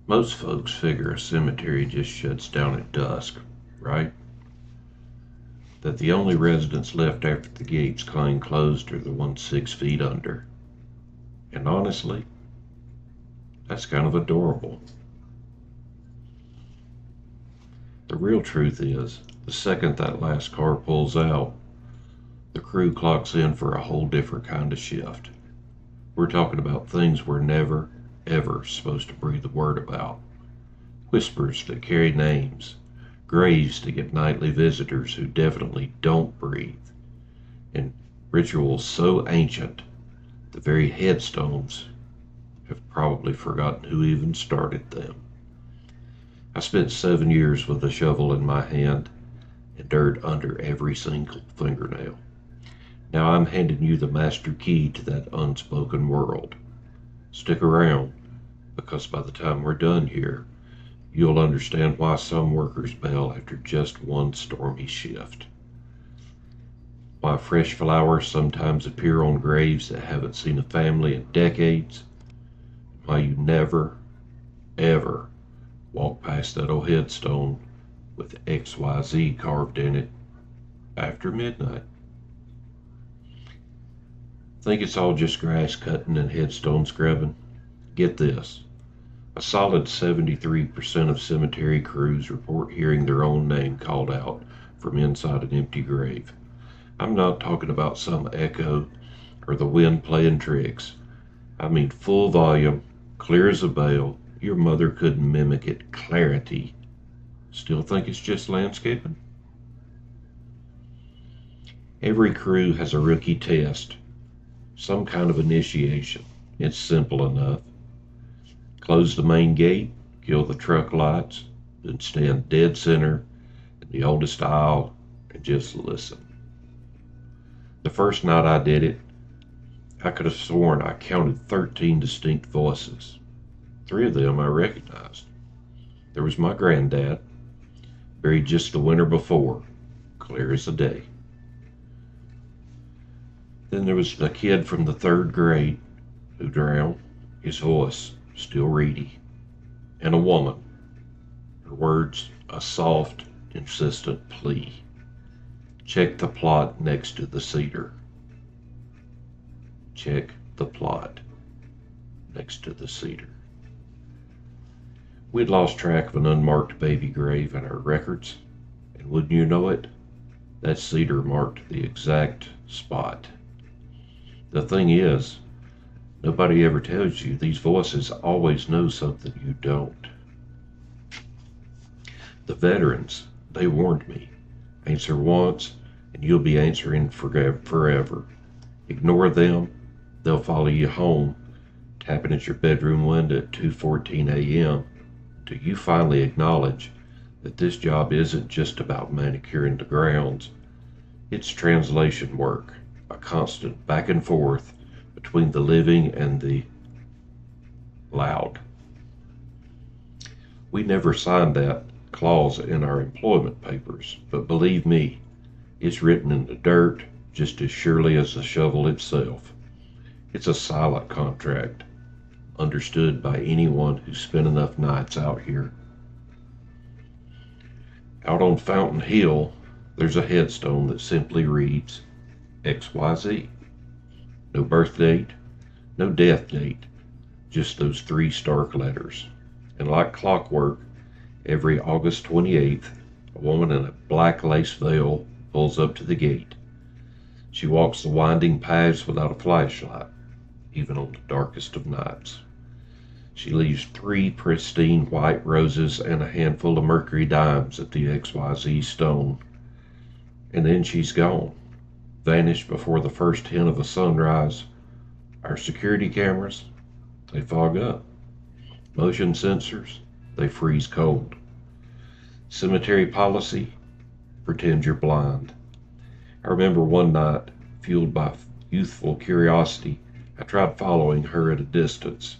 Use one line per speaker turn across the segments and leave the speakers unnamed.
Most folks figure a cemetery just shuts down at dusk, right? That the only residents left after the gates clang closed are the ones 6 feet under. And honestly, that's kind of adorable. The real truth is, the second that last car pulls out, the crew clocks in for a whole different kind of shift. We're talking about things we're never, ever supposed to breathe a word about. Whispers that carry names, graves to get nightly visitors who definitely don't breathe, and rituals so ancient the very headstones have probably forgotten who even started them. I spent 7 years with a shovel in my hand and dirt under every single fingernail. Now I'm handing you the master key to that unspoken world. Stick around, because by the time we're done here, you'll understand why some workers bail after just one stormy shift. Why fresh flowers sometimes appear on graves that haven't seen a family in decades. Why you never, ever walk past that old headstone with XYZ carved in it after midnight. Think it's all just grass cutting and headstone scrubbing? Get this. A solid 73% of cemetery crews report hearing their own name called out from inside an empty grave. I'm not talking about some echo or the wind playing tricks. I mean full volume, clear as a bell. Your mother couldn't mimic it. Clarity. Still think it's just landscaping? Every crew has a rookie test, some kind of initiation. It's simple enough. Close the main gate, kill the truck lights, then stand dead center in the oldest aisle and just listen. The first night I did it, I could have sworn I counted 13 distinct voices. 3 of them I recognized. There was my granddad, buried just the winter before, clear as the day. Then there was the kid from the 3rd grade who drowned, his voice still reedy, and a woman, her words a soft, insistent plea. Check the plot next to the cedar. Check the plot next to the cedar. We'd lost track of an unmarked baby grave in our records, and wouldn't you know it, that cedar marked the exact spot. The thing is, nobody ever tells you these voices always know something you don't. The veterans, they warned me. Answer once, and you'll be answering forever. Ignore them, they'll follow you home, tapping at your bedroom window at 2:14 a.m. till you finally acknowledge that this job isn't just about manicuring the grounds. It's translation work, a constant back and forth between the living and the loud. We never signed that clause in our employment papers, but believe me, it's written in the dirt just as surely as the shovel itself. It's a silent contract, understood by anyone who's spent enough nights out here. Out on Fountain Hill, there's a headstone that simply reads XYZ. No birth date, no death date, just those 3 stark letters. And like clockwork, every August 28th, a woman in a black lace veil pulls up to the gate. She walks the winding paths without a flashlight, even on the darkest of nights. She leaves 3 pristine white roses and a handful of mercury dimes at the XYZ stone. And then she's gone, vanished before the first hint of a sunrise. Our security cameras, they fog up. Motion sensors, they freeze cold. Cemetery policy, pretend you're blind. I remember one night, fueled by youthful curiosity, I tried following her at a distance.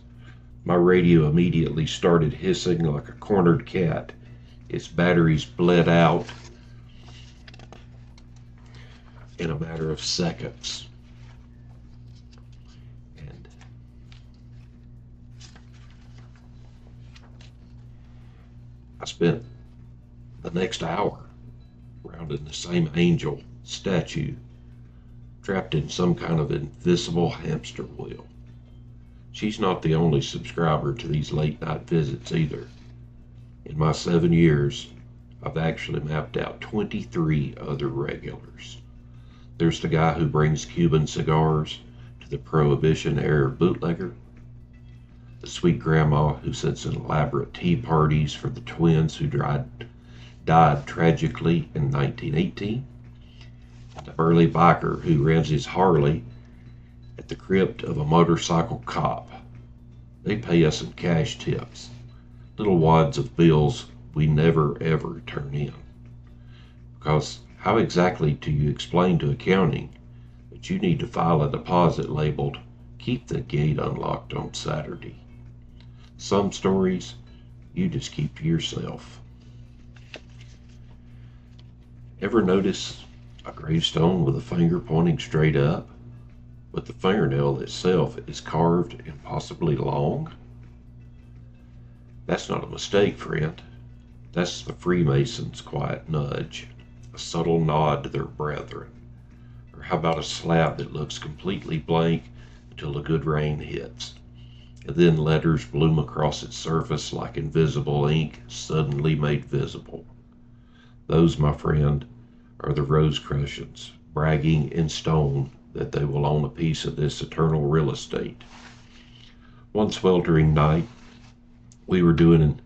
My radio immediately started hissing like a cornered cat. Its batteries bled out in a matter of seconds. And spent the next hour rounding the same angel statue, trapped in some kind of invisible hamster wheel. She's not the only subscriber to these late night visits either. In my 7 years, I've actually mapped out 23 other regulars. There's the guy who brings Cuban cigars to the Prohibition-era bootlegger, the sweet grandma who sets elaborate tea parties for the twins who died tragically in 1918, and the burly biker who rents his Harley at the crypt of a motorcycle cop. They pay us in cash tips, little wads of bills we never ever turn in. Because how exactly do you explain to accounting that you need to file a deposit labeled "Keep the gate unlocked on Saturday"? Some stories you just keep to yourself. Ever notice a gravestone with a finger pointing straight up, but the fingernail itself is carved impossibly long? That's not a mistake, friend. That's the Freemasons' quiet nudge, a subtle nod to their brethren. Or how about a slab that looks completely blank until the good rain hits, and then letters bloom across its surface like invisible ink suddenly made visible? Those, my friend, are the Rosicrucians, bragging in stone that they will own a piece of this eternal real estate. One sweltering night, we were doing an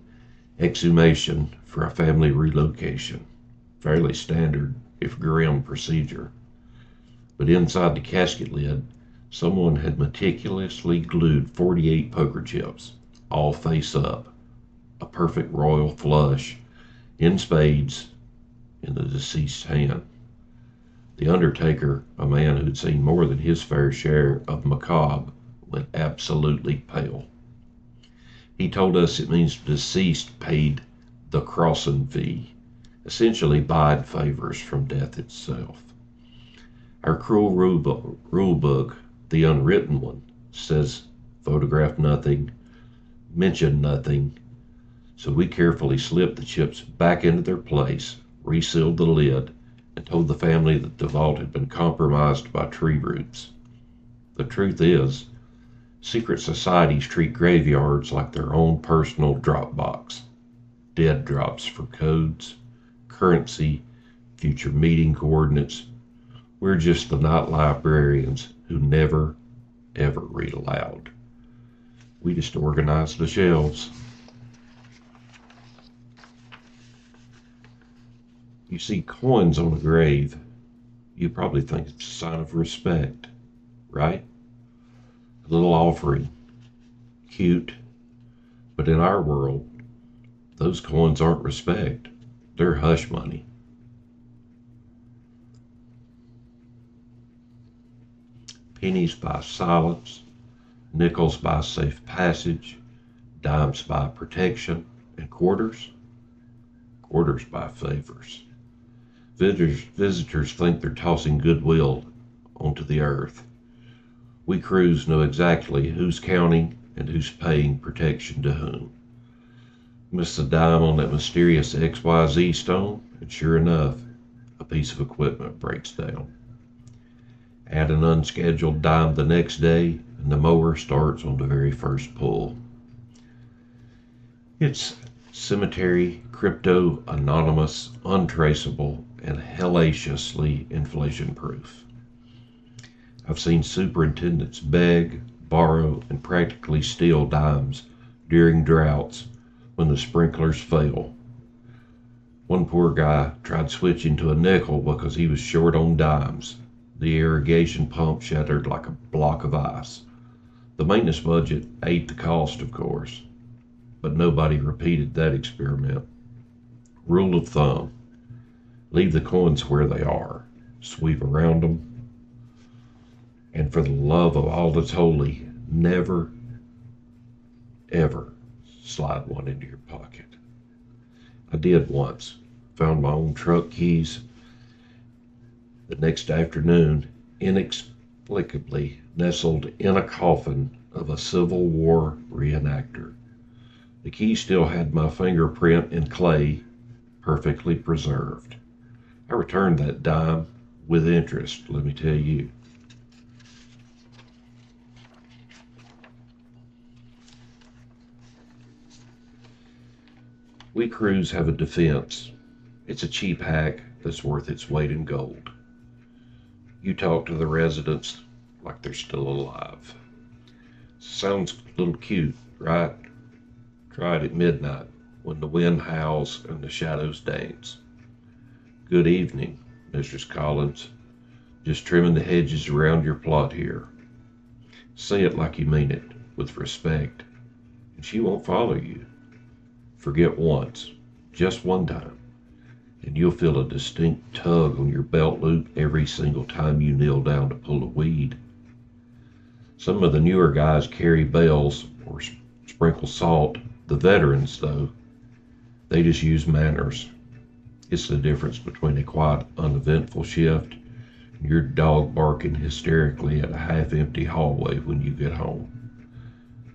exhumation for a family relocation. Fairly standard, if grim, procedure. But inside the casket lid, someone had meticulously glued 48 poker chips, all face up, a perfect royal flush, in spades, in the deceased's hand. The undertaker, a man who'd seen more than his fair share of macabre, went absolutely pale. He told us it means the deceased paid the crossing fee, essentially buying favors from death itself. Our cruel rule book, the unwritten one, says photograph nothing, mention nothing, so we carefully slipped the chips back into their place, resealed the lid, and told the family that the vault had been compromised by tree roots. The truth is, secret societies treat graveyards like their own personal drop box. Dead drops for codes, currency, future meeting coordinates. We're just the night librarians who never, ever read aloud. We just organize the shelves. You see coins on a grave, you probably think it's a sign of respect, right? A little offering, cute, but in our world, those coins aren't respect, they're hush money. Pennies buy silence, nickels buy safe passage, dimes buy protection, and quarters buy favors. Visitors think they're tossing goodwill onto the earth. We crews know exactly who's counting and who's paying protection to whom. Miss a dime on that mysterious XYZ stone, and sure enough, a piece of equipment breaks down. Add an unscheduled dime the next day, and the mower starts on the very first pull. It's cemetery, crypto, anonymous, untraceable, and hellaciously inflation-proof. I've seen superintendents beg, borrow, and practically steal dimes during droughts when the sprinklers fail. One poor guy tried switching to a nickel because he was short on dimes. The irrigation pump shattered like a block of ice. The maintenance budget ate the cost, of course, but nobody repeated that experiment. Rule of thumb: leave the coins where they are, sweep around them, and for the love of all that's holy, never, ever slide one into your pocket. I did once. Found my own truck keys the next afternoon, inexplicably nestled in a coffin of a Civil War reenactor. The key still had my fingerprint in clay, perfectly preserved. I returned that dime with interest, let me tell you. We crews have a defense. It's a cheap hack that's worth its weight in gold. You talk to the residents like they're still alive. Sounds a little cute, right? Try it at midnight when the wind howls and the shadows dance. Good evening, Mistress Collins. Just trimming the hedges around your plot here. Say it like you mean it, with respect, and she won't follow you. Forget once, just one time, and you'll feel a distinct tug on your belt loop every single time you kneel down to pull a weed. Some of the newer guys carry bells or sprinkle salt. The veterans, though, they just use manners. It's the difference between a quiet, uneventful shift and your dog barking hysterically at a half-empty hallway when you get home.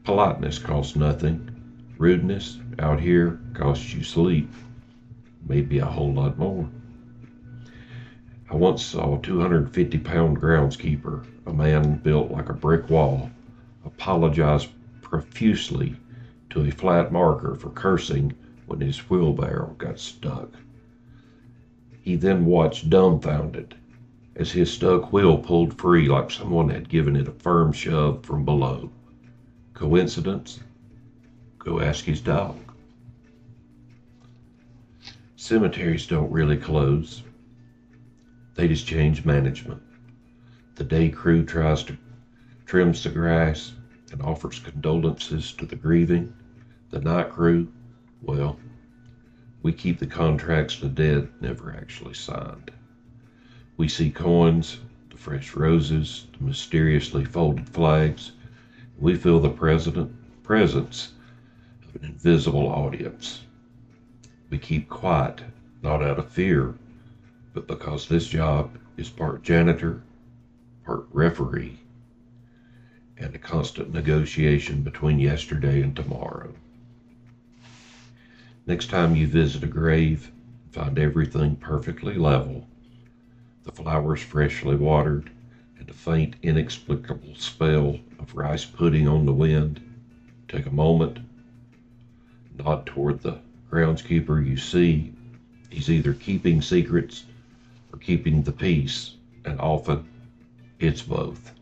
Politeness costs nothing. Rudeness out here costs you sleep. Maybe a whole lot more. I once saw a 250-pound groundskeeper, a man built like a brick wall, apologize profusely to a flat marker for cursing when his wheelbarrow got stuck. He then watched dumbfounded as his stuck wheel pulled free like someone had given it a firm shove from below. Coincidence? Go ask his dog. Cemeteries don't really close. They just change management. The day crew trims the grass and offers condolences to the grieving. The night crew, well, we keep the contracts the dead never actually signed. We see coins, the fresh roses, the mysteriously folded flags. We feel the presence of an invisible audience. We keep quiet, not out of fear, but because this job is part janitor, part referee, and a constant negotiation between yesterday and tomorrow. Next time you visit a grave, find everything perfectly level, the flowers freshly watered, and a faint, inexplicable smell of rice pudding on the wind. Take a moment, nod toward the groundskeeper you see. He's either keeping secrets or keeping the peace, and often it's both.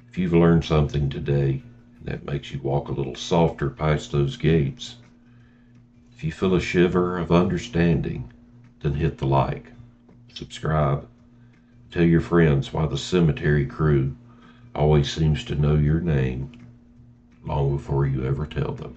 If you've learned something today that makes you walk a little softer past those gates, if you feel a shiver of understanding, then hit the like, subscribe, tell your friends why the cemetery crew always seems to know your name long before you ever tell them.